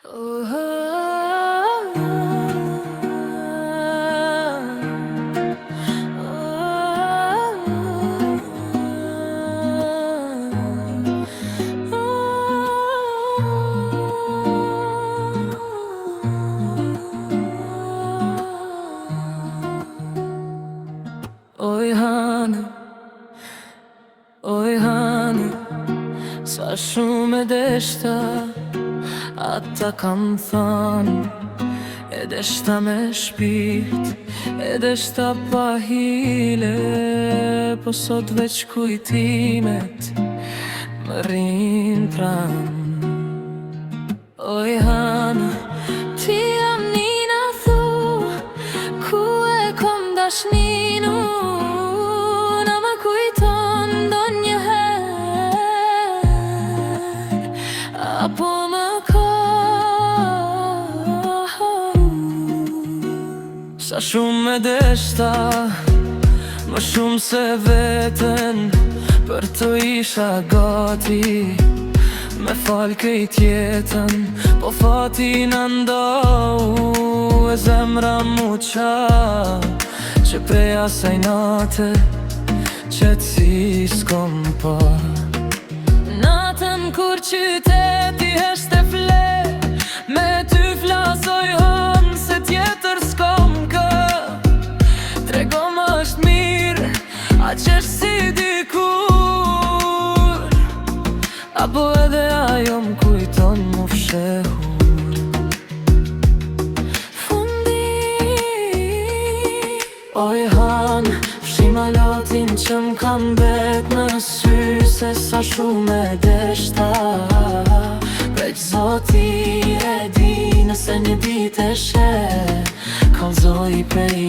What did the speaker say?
Oj hani, oj hani, sa shumë e deshta, ata kam thanë. E deshta me shpirt, e deshta pa hile, po sot veç kujtimet më rrin pranë. Oj hani, ti jam nina thu, ku e kom dashninu, na më kujton ndonjëherë, apo më ka. Sa shumë e deshta, më shumë se veten, për të isha gati me fal krejt jetën, po fati në ndohu e zemra mu qa, që prej asaj nate qetësi s'kom pa. Natën kur qyteti heshte fle, me ty flasoj hën se tjetër s'kom kë. Trego më është mirë, a qesh si dikur, apo edhe ajo m'kujton mu fshehur. Fundi, oj han, fshima latin që m'kam bet në sy, se sa shumë e deshta, veç zoti e di, nëse një dit e she, kallzoj prej